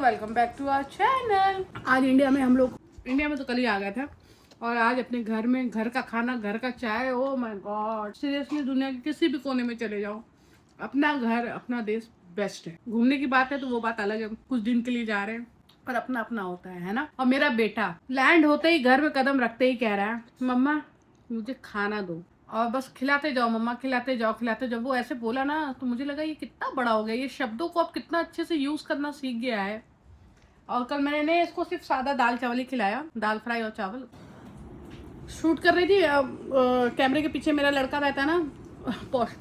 Welcome back to our channel. आज India में तो कल ही आ गए थे और आज अपने घर में घर का खाना, घर का चाय। ओ माय गॉड, सीरियसली दुनिया के किसी भी कोने में चले जाओ, अपना घर अपना देश बेस्ट है। घूमने की बात है तो वो बात अलग है, कुछ दिन के लिए जा रहे हैं, पर अपना अपना होता है ना। और मेरा बेटा लैंड होते ही घर में कदम रखते ही कह रहा है, मम्मा मुझे खाना दो, और बस खिलाते जाओ मम्मा, खिलाते जाओ खिलाते जाओ। वो ऐसे बोला ना तो मुझे लगा ये कितना बड़ा हो गया, ये शब्दों को अब कितना अच्छे से यूज करना सीख गया है। और कल मैंने इसको सिर्फ सादा दाल चावल ही खिलाया, दाल फ्राई और चावल। शूट कर रही थी, कैमरे के पीछे मेरा लड़का रहता है ना, पॉज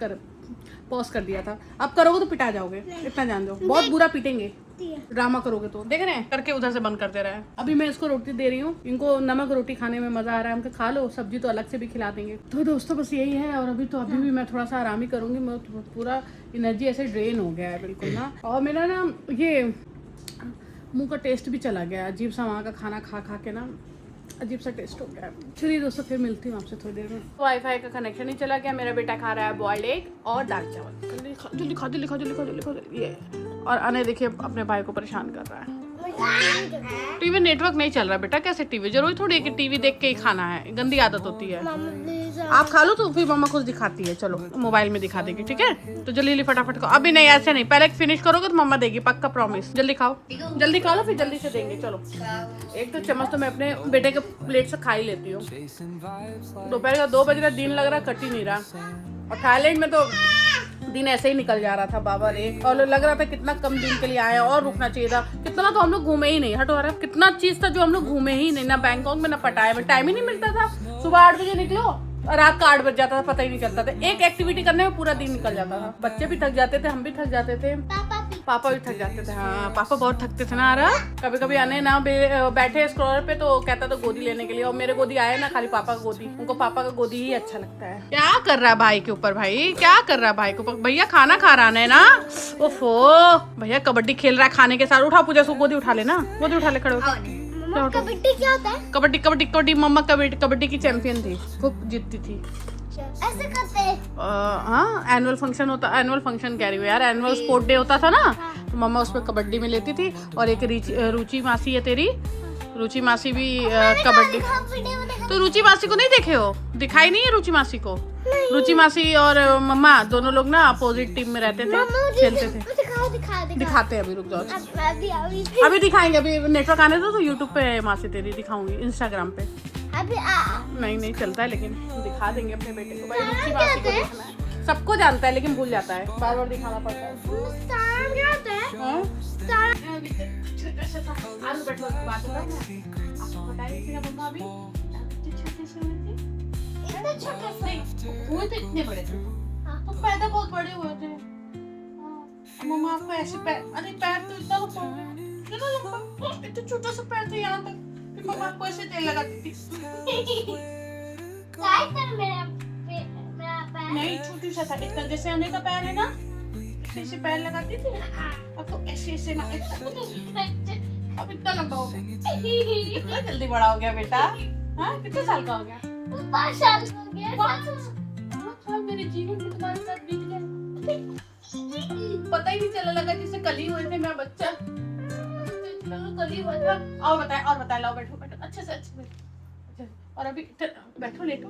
कर दिया था। अब करोगे तो पिटा जाओगे, इतना जान दो, बहुत बुरा पीटेंगे ड्रामा करोगे तो। देख रहे हैं करके उधर से बंद कर दे रहा है। अभी मैं इसको रोटी दे रही हूँ, इनको नमक रोटी खाने में मजा आ रहा है, हमको खा लो, सब्जी तो अलग से भी खिला देंगे। तो दोस्तों बस यही है। और अभी भी मैं थोड़ा सा आराम ही करूंगी, मैं पूरा एनर्जी ऐसे ड्रेन हो गया है बिल्कुल ना। और मेरा ना ये मुंह का टेस्ट भी चला गया, अजीब सा वहाँ का खाना खा खा के ना अजीब सा टेस्ट हो गया। चलिए दोस्तों फिर मिलती हूँ आपसे थोड़ी देर में। वाईफाई का कनेक्शन ही चला गया, मेरा बेटा खा रहा है बॉइल्ड एग और दाल चावल। जल्दी खा ये। और अने देखिए अपने भाई को परेशान कर रहा है। टीवी नेटवर्क नहीं चल रहा बेटा, कैसे टीवी? जरूरी थोड़ी है कि टीवी देख के ही खाना है, गंदी आदत होती है। आप खा लो तो फिर मम्मा खुद दिखाती है, चलो मोबाइल में दिखा देगी, ठीक है? तो जल्दी फटाफट खाओ। अभी नहीं, ऐसे नहीं, पहले फिनिश करोगे तो मम्मा देगी, पक्का प्रॉमिस। जल्दी खाओ, जल्दी खा लो फिर जल्दी से देंगे। चलो एक तो चम्मच तो मैं अपने बेटे के प्लेट से खा ही लेती हूँ। दोपहर का 2 बज रहा, दिन लग रहा कट ही नहीं रहा। और थाईलैंड में तो दिन ऐसे ही निकल जा रहा था बाबा रे, और लग रहा था कितना कम दिन के लिए आए, और रुकना चाहिए था। कितना तो हम लोग घूमे ही नहीं, हटो रहा, कितना चीज था जो हम लोग घूमे ही नहीं, ना बैंकॉक में ना पटाया में। टाइम ही नहीं मिलता था, सुबह 8 बजे निकलो और रात का 8 बज जाता था, पता ही नहीं चलता था। एक एक्टिविटी करने में पूरा दिन निकल जाता था। बच्चे भी थक जाते थे, हम भी थक जाते थे, पापा भी थक जाते थे। हाँ पापा बहुत थकते थे ना। आ रहा कभी कभी आने ना बैठे स्क्रॉलर पे तो कहता था गोदी लेने के लिए, और मेरे गोदी आए ना खाली पापा का गोदी, उनको पापा का गोदी ही अच्छा लगता है। क्या कर रहा है भाई के ऊपर? भाई क्या कर रहा है भाई के ऊपर? भैया खाना खा रहा है ना। ओफो भैया कबड्डी खेल रहा है खाने के साथ। उठा पूजा, गोदी उठा ले ना, गोदी उठा ले, खड़े हो। कबड्डी क्या होता है? कबड्डी कबड्डी कबड्डी मम्मा कबड्डी की चैंपियन थी, खूब जीतती थी। ऐसे करते हैं? हाँ एनुअल फंक्शन होता, एनुअल फंक्शन कह रही हूँ यार, एनुअल स्पोर्ट डे होता था ना, तो मम्मा उसमें कबड्डी में लेती थी। और एक रुचि मासी है तेरी, रुचि मासी भी कबड्डी। तो रुचि मासी को नहीं देखे हो? दिखाई नहीं है रुचि मासी को? रुचि मासी और मम्मा दोनों लोग ना अपोजिट टीम में रहते थे, खेलते थे। दिखाते हैं अभी, रुक जाओ, अभी दिखाएंगे। अभी नेटवर्क आने दो तो यूट्यूब पे मासी तेरी दिखाऊंगी, इंस्टाग्राम पे अभी नहीं चलता है, लेकिन दिखा देंगे अपने बेटे को। भाई रुचि मासी को देखना है, सबको जानता है लेकिन भूल जाता है, बार बार दिखाना पड़ता है। हुए तो इतने बड़े थे, तो पैदा बहुत बड़े हुए थे। मम्मा आपको ऐसे पैर, अरे पैर तो इतना लंबा, इतना छोटा सा पैर था यहाँ तक, मम्मा आपको ऐसे तेल लगाती थी। नहीं छोटी सा था, इतना जैसे आने का पैर है ना, ऐसे पैर लगाती थी। अब तो ऐसे ना, अब इतना लंबा हो गया। कितना जल्दी बड़ा हो गया बेटा? हाँ कितने साल का हो गया? 5 साल हो गया। 5 साल मेरे जीवन में तुम्हारे साथ बीत गए, पता ही नहीं चला, लगा जैसे कल ही हुए थे मैं बच्चा, कल ही हुआ था। और बताए लाओ, बैठो अच्छे से अच्छा। और अभी बैठो, लेटो।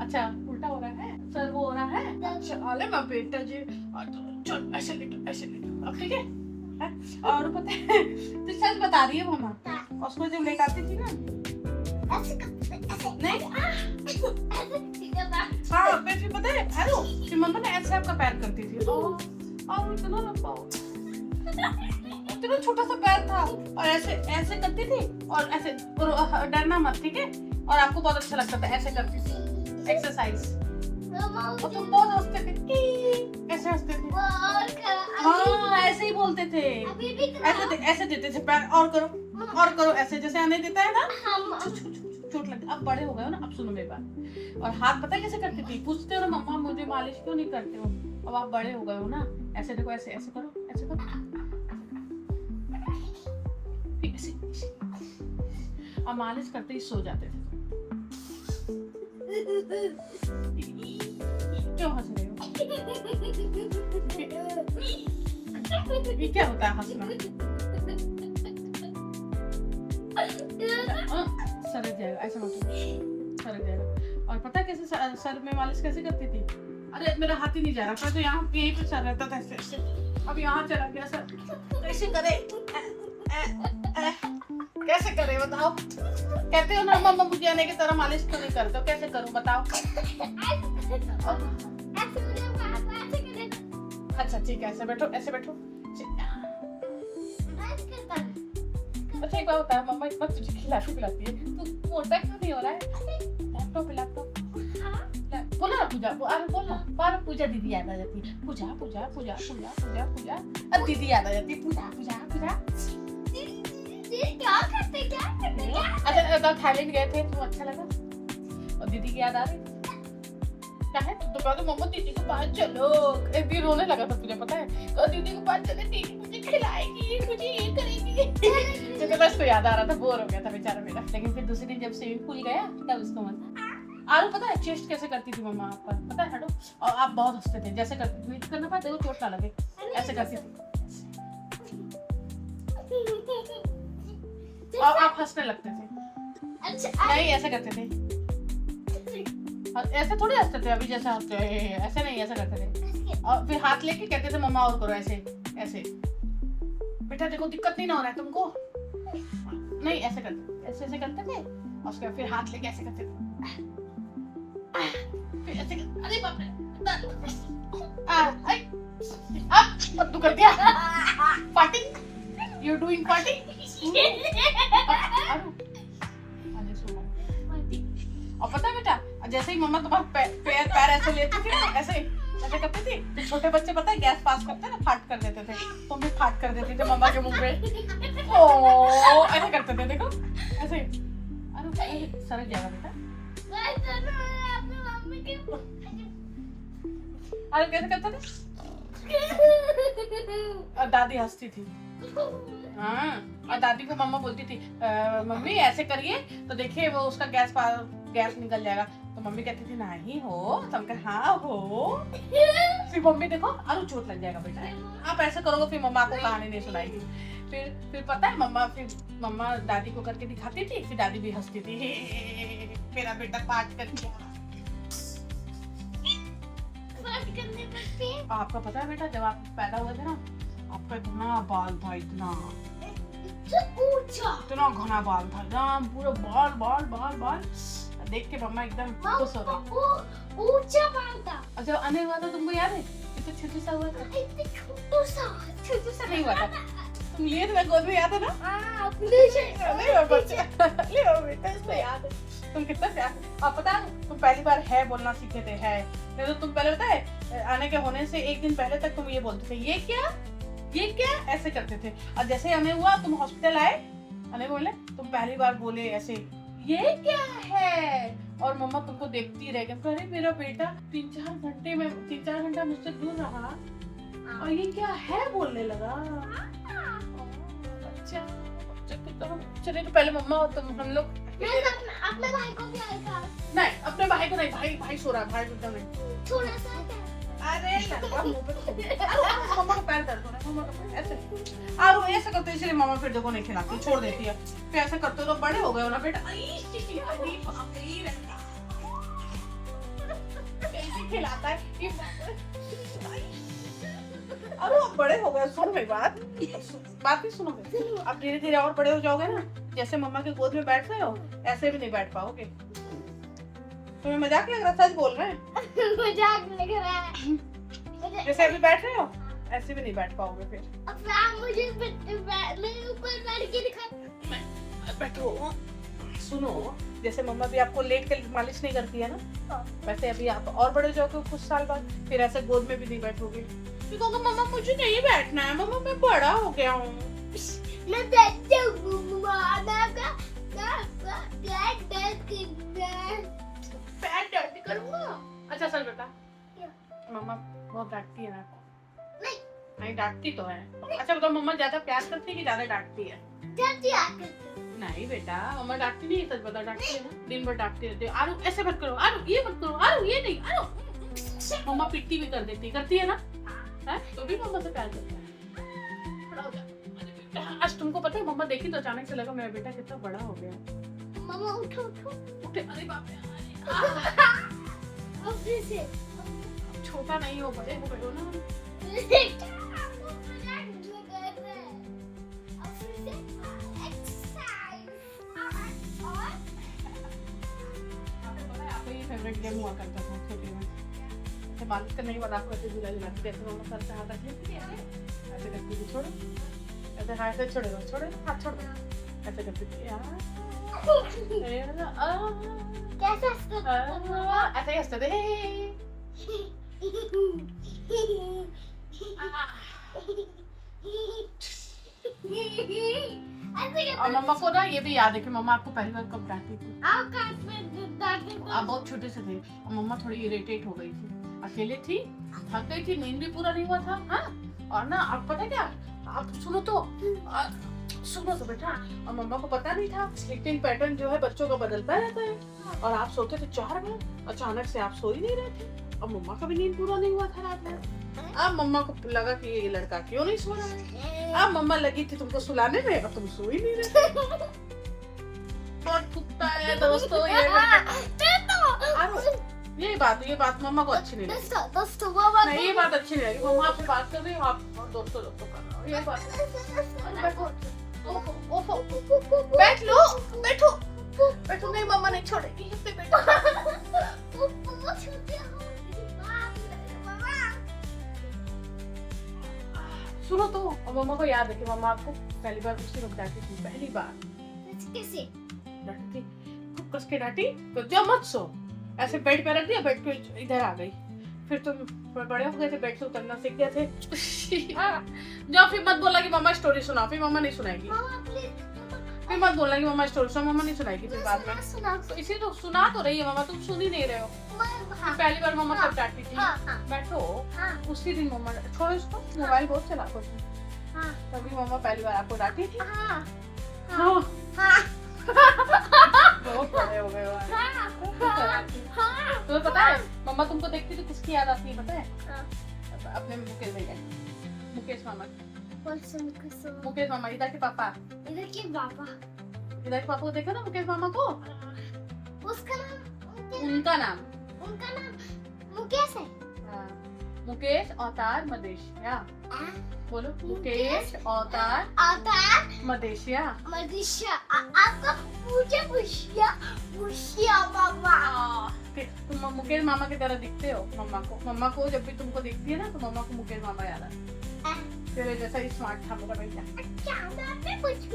अच्छा उल्टा हो रहा है, सर वो हो रहा है। अच्छा अरे मैं बेटा जी, चल ऐसे लेटो अब, ठीक है? और पता है तो सच बता रही है मम्मा, उसको जब लेटाती थी ना नहीं, हाँ फिर पता है, हेलो फिर मम्मा ने ऐसे आपका पैर करती थी, और इतना लंबा, इतना छोटा सा पैर था, और ऐसे करती थी, और ऐसे डरना मत, ठीक है? और आपको बहुत अच्छा लगता था, ऐसे करती थी एक्सरसाइज, और तुम बहुत हंसते थे, ऐसे हंसते थे। हाँ ऐसे ही बोलते थे, ऐसे देते थे पैर, और करो ऐसे, जैसे आने देता है ना, चोट लगती। अब बड़े हो गए हो ना, अब सुनो मेरी बात। और हाथ पता है कैसे करती थी? पूछते हो ना मम्मा मुझे मालिश क्यों नहीं करते हो? अब आप बड़े हो गए हो ना, ऐसे देखो, ऐसे करो, ऐसे करो, अब मालिश करते ही सो जाते थे। क्यों हंस रहे हो? ये क्या होता है हंसना? जाएगा, ऐसा मत करो, सरक जाएगा। और पता है कैसे सर में मालिश कैसे करती थी? अरे मेरा हाथ ही नहीं जा रहा था, तो यहाँ यहीं पे सर रहता था ऐसे ऐसे, अब यहाँ चला गया सर। कैसे करे, कैसे करे बताओ? कहते हो ना मम्मा मुझे आने की तरह मालिश तो नहीं करते हो, कैसे करूं बताओ? अच्छा ठीक है, ऐसे बैठो, ऐसे बैठो। अच्छा एक बात बता, मम्मा इतना तुझे खिलाती पिलाती है, तू मोटा क्यों नहीं हो रहा है? लैपटॉप लैपटॉप बोला ना पूजा, अरे बोला बार पूजा दीदी याद आ जाती है, पूजा पूजा पूजा पूजा पूजा पूजा, अब दीदी याद आ जाती है, पूजा पूजा पूजा। क्या करते अच्छा थाईलैंड गए थे तो अच्छा लगा और दीदी की याद आ रही? क्या है तो कहा तो मम्मा दीदी के पास चलो, एक दिन रोने लगा था तुझे पता है, कहा दीदी के पास चले, दीदी मुझे खिलाएगी, मुझे ये करेगी। तो बस तो याद आ रहा था, बोर हो गया था बेचारा मेरा। लेकिन फिर दूसरे दिन जब स्विमिंग पूल गया तब उसको मजा। आलू पता है चेस्ट कैसे करती थी मम्मा आपका पता है? हटो, और आप बहुत हंसते थे, जैसे करती थी करना पाते चोट ना लगे, ऐसे करती थी और आप हंसने लगते थे। अच्छा नहीं ऐसे करते थे, ऐसे थोड़ी हंसते थे अभी जैसे हंसते हैं, ऐसे नहीं ऐसे करते थे। और फिर हाथ लेके कहते थे मम्मा और करो ऐसे ऐसे, बेटा देखो दिक्कत नहीं ना हो रहा है तुमको, नहीं ऐसे करते, ऐसे ऐसे करते थे। और उसके बाद फिर हाथ लेके ऐसे करते थे, फिर ऐसे अरे बाप रे अब तू कर दिया पार्टी, यू डूइंग पार्टी। और पता है बेटा जैसे ही मम्मा तुम्हारा पैर ऐसे लेती थी ना, ऐसे ऐसे करती थी, तो छोटे बच्चे पता है गैस पास करते ना फाट कर देते थे, तुम भी फाट कर देती थे मम्मा के मुंह पे, ओ ऐसे करते थे देखो ऐसे। अरे सरक जाएगा बेटा, अरे कैसे करते थे? और दादी हंसती थी, हाँ, और दादी को मम्मा बोलती थी मम्मी ऐसे करिए तो देखिए वो उसका गैस निकल जाएगा, तो मम्मी कहती थी नहीं हो, तुम कह हाँ हो, फिर मम्मी देखो अरे चोट लग जाएगा बेटा, आप ऐसे करोगे फिर मम्मा आपको कहानी नहीं सुनाएगी। फिर पता है मम्मा दादी को करके दिखाती थी, फिर दादी भी हंसती थी, मेरा बेटा पाठ कर दिया। आपका पता है बेटा जब आप पैदा हुए थे ना, आपका इतना बाल था, इतना घना बाल था, एकदम पूरा बाल बाल बाल बाल, देख के मम्मा एकदम खुश हो गई। ऊंचा बाल था। अच्छा आने हुआ था तुमको याद है? कितना छोटा सा हुआ था, छोटा सा नहीं हुआ था, तुम लिए थे गोद में, याद है ना? बेटा इसको याद है तुम कितना प्यार। अब पता है तुम पहली बार है बोलना सीखे थे, है नहीं तो तुम पहले पता है आने के होने से एक दिन पहले तक तुम ये बोलते थे ये क्या ऐसे करते थे, और जैसे ही हमें हुआ तुम हॉस्पिटल आए, हमें बोले तुम पहली बार बोले ऐसे ये क्या है, और मम्मा तुमको देखती रह गई, अरे मेरा बेटा 3-4 घंटा मुझसे दूर रहा और ये क्या है बोलने लगा। अच्छा चलिए तो पहले मम्मा और तुम हम लोग अपने भाई को भी आएगा नहीं, अपने भाई को नहीं, भाई सो रहा है, भाई एकदम नहीं, थोड़ा सा अरे लड़का मुंह पे मम्मा का पैर दर्द हो रहा है, मम्मा का पैर ऐसे और ऐसे करते इसलिए मम्मा फिर देखो नहीं खिलाती, छोड़ देती है, फिर ऐसे करते तो बड़े हो गए हो ना बेटा, खिलाता है अरे अब बड़े हो गए, सुनो मेरी बात भी सुनोगे, अब धीरे धीरे और बड़े हो जाओगे ना, जैसे मम्मा के गोद में बैठ रहे हो ऐसे भी नहीं बैठ पाओगे। तुम्हें मजाक लग रहा, सच बोल रहे हैं? मजाक लग रहा है, जैसे अभी बैठ रहे हो ऐसे भी नहीं बैठ पाओगे फिर। अब आप मुझे मेरे ऊपर बैठ के दिखा, बैठो सुनो, जैसे मम्मा भी आपको लेट के मालिश नहीं करती है ना, वैसे अभी आप और बड़े हो जाओगे कुछ साल बाद, फिर ऐसे गोद में भी नहीं बैठोगे, फिर कहोगे मम्मा मुझे नहीं बैठना है, मम्मा मैं बड़ा हो गया हूँ। मैं बैठती हूँ पैर डर्टी करूँगा। अच्छा सर बेटा मम्मा बहुत डांटती है ना? नहीं डांटती तो है। अच्छा बताओ मम्मा ज्यादा प्यार करती है कि ज्यादा डांटती है? नहीं बेटा मम्मा डांटती नहीं, सच बता डांटती है ना, दिन भर डांटती रहती है, आरू ऐसे मत करो, आरू ये मत करो, आरू ये नहीं, आरू मम्मा पिट्टी भी कर देती करती है ना, है तो भी मम्मा से प्यार करता है। आज तुमको पता है मम्मा देखी तो अचानक से लगा मेरा बेटा कितना बड़ा हो गया। मम्मा उठो उठो उठे, अरे बाप रे, अब फिर से छोटा नहीं हो, बड़े हो गए हो ना। आपका ये फेवरेट गेम हुआ करता था छोटे में, तो मालिश करने के बाद आपको ऐसे झूला झूलाते थे, ऐसे मम्मा सर से हाथ रख लेती थी, ऐसे करती थी, छोड़ो, ऐसे हाथ से छोड़ो, छोड़ो, हाथ छोड़ दो, ऐसे करती थी यार, कैसे ऐसे ही हंसते थे। और मम्मा को ना ये भी याद है कि मम्मा आपको पहली बार कब डांटी थी। आप बहुत छोटे से थे और मम्मा थोड़ी इरिटेट हो गई थी, अकेले थी, थक गई थी, नींद भी पूरा नहीं हुआ था, हाँ, और ना आप पता क्या, आप सुनो तो बेटा, और मम्मा को पता नहीं था स्लीपिंग पैटर्न जो है बच्चों का बदलता रहता है, और आप सोते थे 4 बजे, अचानक से आप सो ही नहीं रहे थे, और मम्मा का भी नींद पूरा नहीं हुआ था रात में। अब मम्मा को लगा कि ये लड़का क्यों नहीं सो रहा है, अब मम्मा लगी थी तुमको सुलाने में और तुम सो ही नहीं रहे। बहुत फुकता है दोस्तों ये बात मम्मा को अच्छी नहीं लगी। नहीं, ये बात अच्छी नहीं लगी, मम्मा आपसे बात कर रही हो, आप दोस्तों कर रहे हो, ये बात। बैठ लो, बैठो, नहीं मम्मा नहीं छोड़ेगी, बैठो। सुनो तो, और मम्मा को याद है कि मम्मा आपको पहली बार उसी वक्त डांटी थी, पहली बार कैसे डांटी थी, खूब कस के डांटी, तो जब मत सो, ऐसे बेड पे रख दिया, बेड पे इधर आ गई, फिर तुम बड़े हो गए थे, बेड से उतरना सीख गए थे। जाओ, फिर मत बोला कि मम्मा स्टोरी सुनाओ, फिर मम्मा नहीं सुनाएगी, फिर मत बोलना कि मम्मा स्टोरी सुनाओ, मम्मा नहीं सुनाएगी फिर बाद में, तो इसी तो सुना तो रही है मम्मा, तुम सुन ही नहीं रहे हो। पहली बार मम्मा कब डांटी थी, बैठो, उसी दिन मम्मा, छोड़ो इसको, मोबाइल बहुत चलाते हो, तभी मम्मा पहली बार आपको डांटी थी। बहुत बड़े हो गए हो। तुम्हें पता है मम्मा तुमको देखती तो किसकी याद आती है पता है? अपने मुकेश भैया, मुकेश मामा, मुकेश मामा, इधर के पापा, इधर के पापा को देखो ना, मुकेश मामा को, उसका नाम, उनका नाम मुकेश है। मुकेश अवतार मदेशिया, बोलो मुकेश अवतार मदेशिया। आपका पूछिया मामा। तुम मुकेश मामा की तरह दिखते हो मम्मा को जब भी तुमको दिखती है ना तो मम्मा को मुकेश मामा याद आता है। तेरे जैसा ही स्मार्ट था मेरा भैया।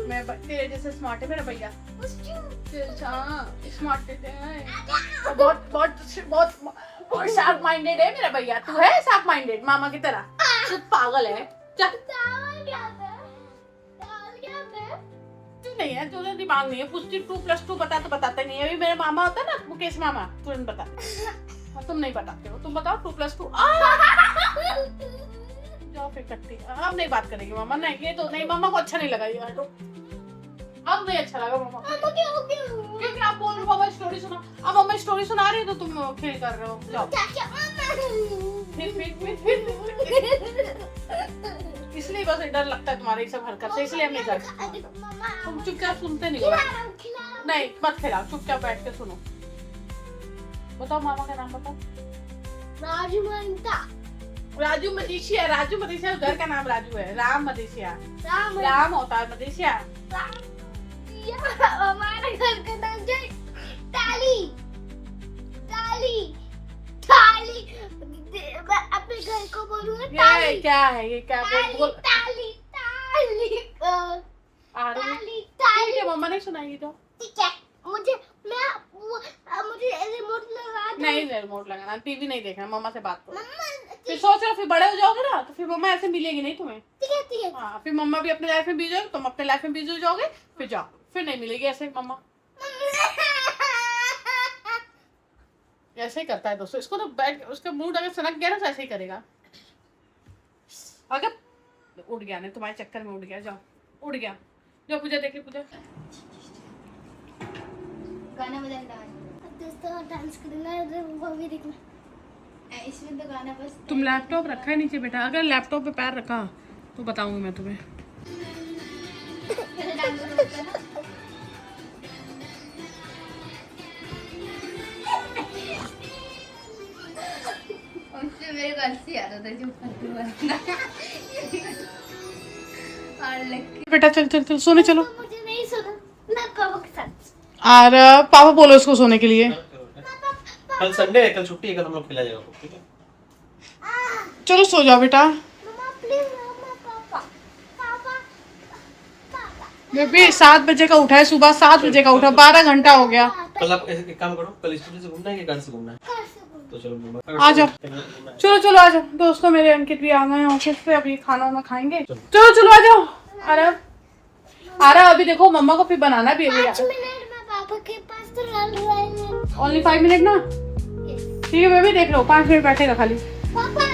मैं तेरे जैसे स्मार्ट है मेरा भैया। स्मार्ट बहुत शार्प माइंडेड है मेरा भैया। तू है शार्प माइंडेड मामा की तरह? तू पागल है। चल नहीं है, तुझे दिमाग नहीं है। पूछती 2+2 बता तो बताते नहीं है। अभी मेरे मामा होता है ना मुकेश मामा, तुरंत बता। और तुम नहीं बताते हो, तुम बताओ 2+2। जाओ फिर कट्टी, अब नहीं बात करेगी मामा। नहीं ये तो नहीं, मामा को अच्छा नहीं लगा ये हटो। अब नहीं अच्छा लगा मामा क्योंकि आप बोल रहे हो मामा स्टोरी सुना। अब मम्मा स्टोरी सुना रही है तो तुम खेल कर रहे हो। जाओ फिर इसलिए बस डर लगता है तुम्हारे सब हरकत से, इसलिए हम नहीं करते। तुम चुपचाप सुनते नहीं हो। नहीं मत खिलाओ, चुपचाप बैठ के सुनो। बताओ मामा का नाम बताओ। राजू मदेशिया। राजू मदेशिया घर का नाम राजू है। राम मदेशिया, राम अवतार मदेशिया। हमारे घर का नाम ताली ताली ताली। अपने घर को बोलूंगा ताली। ये क्या है? ये क्या बोल? ताली ताली ताली ताली। मम्मा नहीं सुनाएगी तो ठीक है। मुझे रिमोट लगा दो। नहीं रिमोट लगाना, टीवी नहीं देखना, मम्मा से बात करो। फिर सोच रहे हो फिर बड़े हो जाओगे ना तो फिर मम्मा ऐसे मिलेगी नहीं तुम्हें। ठीक है। हाँ फिर मम्मा भी अपने लाइफ में बिजी होगी, तुम अपने लाइफ में बिजी हो जाओगे, फिर जाओ, फिर नहीं मिलेगी ऐसे मम्मा। ऐसे ही करता है दोस्तों। इसको तो बैठ, उसका मूड अगर सनक गया ना तो ऐसे ही करेगा। अगर उड़ गया नहीं, तुम्हारे चक्कर में उड़ गया। जाओ उड़ गया, जाओ पूजा देखिए। पूजा गाना बजाना दोस्तों, डांस करना वो भी देखना। इसमें तो गाना बस। तुम लैपटॉप रखा है नीचे बेटा, अगर लैपटॉप पे पैर रखा तो बताऊंगी मैं तुम्हें। इसमें मेरे को हंसी आता था जो फटू वाला और लकी बेटा चल चल चल सोने चलो। मुझे नहीं सुना मैं पापा के साथ और पापा बोलो उसको सोने के लिए। कल संडे है, कल छुट्टी है, कल हम लोग खिला जाएगा, ठीक है? चलो सो जाओ बेटा। मम्मा प्लीज मम्मा पापा पापा पापा बेबी 7 बजे का उठा है, सुबह 7 बजे का उठा, 12 घंटा हो गया। कल आप एक काम करो, कल स्कूल से घूमना है कि घर से घूमना है? तो चलो घूमना। आ जाओ। चलो चलो आ जाओ दोस्तों, मेरे अंकित भी आ गए हैं ऑफिस से, अभी खाना वाना खाएंगे। चलो चलो आ जाओ। आ रहा अभी देखो, मम्मा को फिर बनाना भी है। 5 मिनट में पापा के पास तो रह रहे हैं ओनली 5 मिनट ना, ठीक है बेबी देख लो, 5 मिनट बैठेगा खाली। पापा